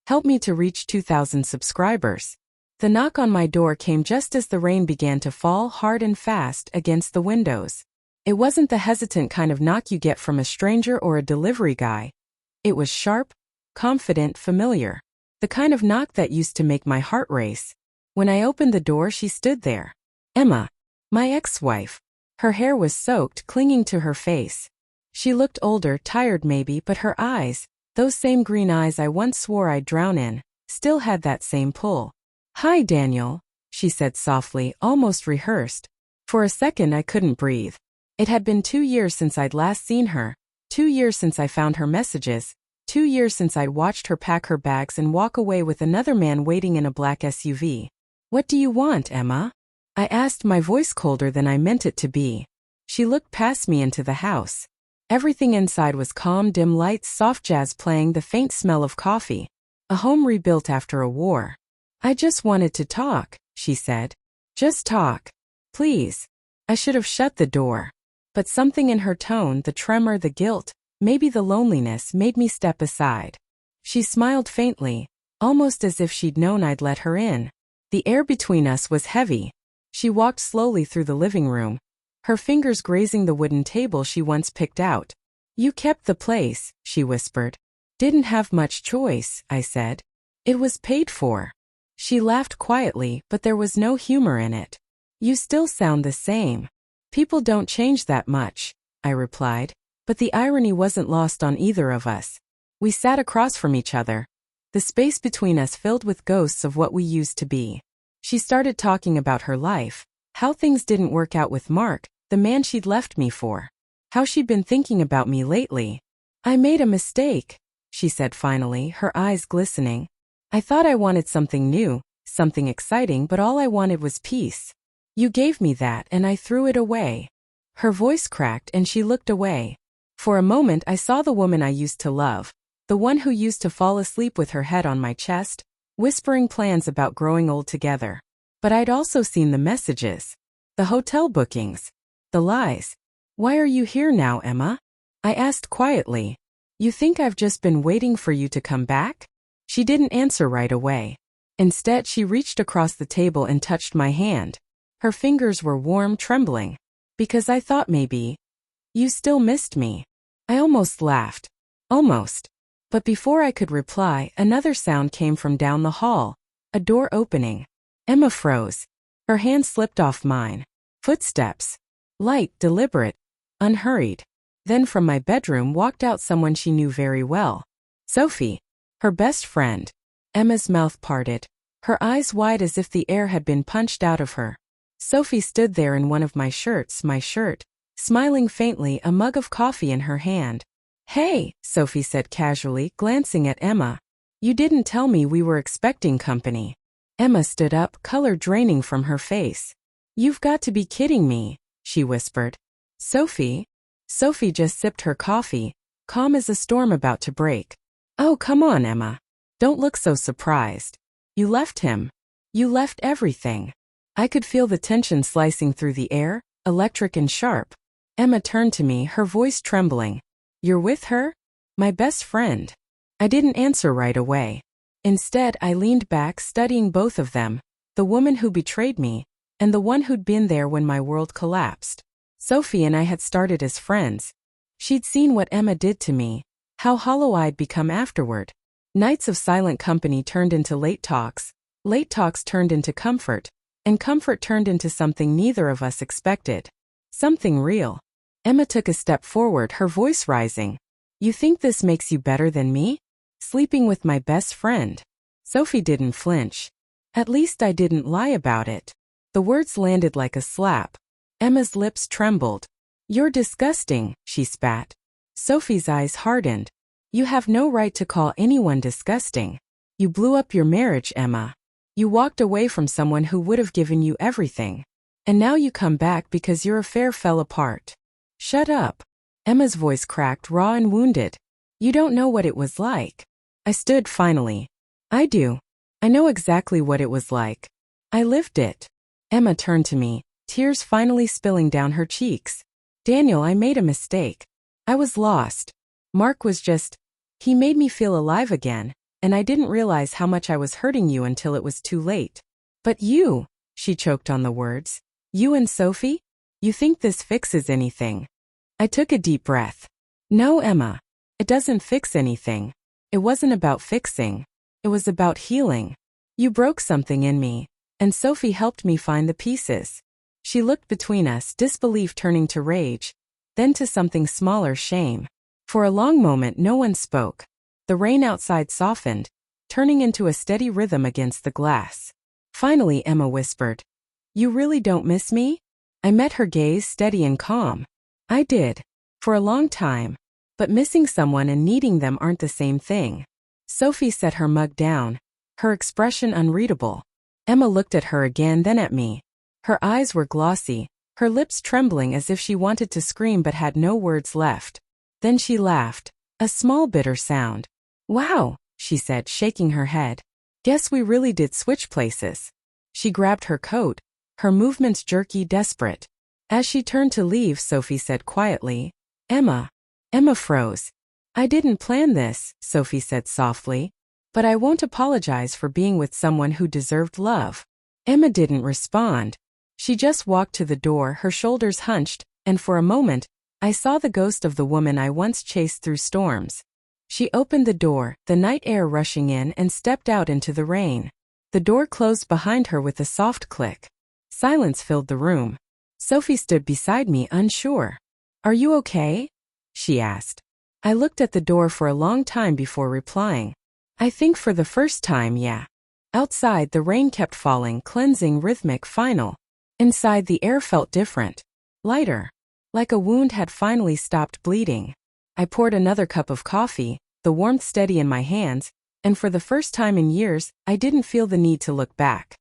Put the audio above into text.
Help me to reach 2,000 subscribers. The knock on my door came just as the rain began to fall hard and fast against the windows. It wasn't the hesitant kind of knock you get from a stranger or a delivery guy. It was sharp, confident, familiar. The kind of knock that used to make my heart race. When I opened the door, she stood there. Emma, my ex-wife. Her hair was soaked, clinging to her face. She looked older, tired maybe, but her eyes, those same green eyes I once swore I'd drown in, still had that same pull. Hi, Daniel, she said softly, almost rehearsed. For a second I couldn't breathe. It had been 2 years since I'd last seen her, 2 years since I found her messages, 2 years since I'd watched her pack her bags and walk away with another man waiting in a black SUV. What do you want, Emma? I asked, my voice colder than I meant it to be. She looked past me into the house. Everything inside was calm, dim lights, soft jazz playing, the faint smell of coffee. A home rebuilt after a war. I just wanted to talk, she said. Just talk. Please. I should have shut the door. But something in her tone, the tremor, the guilt, maybe the loneliness, made me step aside. She smiled faintly, almost as if she'd known I'd let her in. The air between us was heavy. She walked slowly through the living room, her fingers grazing the wooden table she once picked out. You kept the place, she whispered. Didn't have much choice, I said. It was paid for. She laughed quietly, but there was no humor in it. You still sound the same. People don't change that much, I replied, but the irony wasn't lost on either of us. We sat across from each other, the space between us filled with ghosts of what we used to be. She started talking about her life, how things didn't work out with Mark, the man she'd left me for, how she'd been thinking about me lately. I made a mistake, she said finally, her eyes glistening. I thought I wanted something new, something exciting, but all I wanted was peace. You gave me that and I threw it away. Her voice cracked and she looked away. For a moment I saw the woman I used to love, the one who used to fall asleep with her head on my chest, whispering plans about growing old together. But I'd also seen the messages, the hotel bookings, the lies. Why are you here now, Emma? I asked quietly. You think I've just been waiting for you to come back? She didn't answer right away. Instead, she reached across the table and touched my hand. Her fingers were warm, trembling. Because I thought maybe you still missed me. I almost laughed. Almost. But before I could reply, another sound came from down the hall. A door opening. Emma froze. Her hand slipped off mine. Footsteps. Light, deliberate, unhurried. Then from my bedroom walked out someone she knew very well. Sophie. Her best friend. Emma's mouth parted, her eyes wide as if the air had been punched out of her. Sophie stood there in one of my shirts, smiling faintly, a mug of coffee in her hand. Hey, Sophie said casually, glancing at Emma. You didn't tell me we were expecting company. Emma stood up, color draining from her face. You've got to be kidding me, she whispered. Sophie? Sophie just sipped her coffee, calm as a storm about to break. Oh, come on, Emma. Don't look so surprised. You left him. You left everything. I could feel the tension slicing through the air, electric and sharp. Emma turned to me, her voice trembling. You're with her? My best friend. I didn't answer right away. Instead, I leaned back, studying both of them, the woman who betrayed me, and the one who'd been there when my world collapsed. Sophie and I had started as friends. She'd seen what Emma did to me, how hollow I'd become afterward. Nights of silent company turned into late talks turned into comfort, and comfort turned into something neither of us expected. Something real. Emma took a step forward, her voice rising. You think this makes you better than me? Sleeping with my best friend. Sophie didn't flinch. At least I didn't lie about it. The words landed like a slap. Emma's lips trembled. You're disgusting, she spat. Sophie's eyes hardened. You have no right to call anyone disgusting. You blew up your marriage, Emma. You walked away from someone who would have given you everything. And now you come back because your affair fell apart. Shut up. Emma's voice cracked, raw and wounded. You don't know what it was like. I stood finally. I do. I know exactly what it was like. I lived it. Emma turned to me, tears finally spilling down her cheeks. Daniel, I made a mistake. I was lost. Mark was just... He made me feel alive again, and I didn't realize how much I was hurting you until it was too late. But you, she choked on the words. You and Sophie? You think this fixes anything? I took a deep breath. No, Emma. It doesn't fix anything. It wasn't about fixing. It was about healing. You broke something in me, and Sophie helped me find the pieces. She looked between us, disbelief turning to rage, then to something smaller, shame. For a long moment no one spoke. The rain outside softened, turning into a steady rhythm against the glass. Finally Emma whispered, "You really don't miss me?" I met her gaze, steady and calm. I did. For a long time. But missing someone and needing them aren't the same thing. Sophie set her mug down, her expression unreadable. Emma looked at her again, then at me. Her eyes were glossy, her lips trembling as if she wanted to scream but had no words left. Then she laughed, a small bitter sound. "Wow," she said, shaking her head. "Guess we really did switch places." She grabbed her coat, her movements jerky, desperate. As she turned to leave, Sophie said quietly, "Emma." Emma froze. "I didn't plan this," Sophie said softly. "But I won't apologize for being with someone who deserved love." Emma didn't respond. She just walked to the door, her shoulders hunched, and for a moment, I saw the ghost of the woman I once chased through storms. She opened the door, the night air rushing in, and stepped out into the rain. The door closed behind her with a soft click. Silence filled the room. Sophie stood beside me, unsure. "Are you okay?" she asked. I looked at the door for a long time before replying. I think for the first time, yeah. Outside, the rain kept falling, cleansing, rhythmic, final. Inside, the air felt different. Lighter. Like a wound had finally stopped bleeding. I poured another cup of coffee, the warmth steady in my hands, and for the first time in years, I didn't feel the need to look back.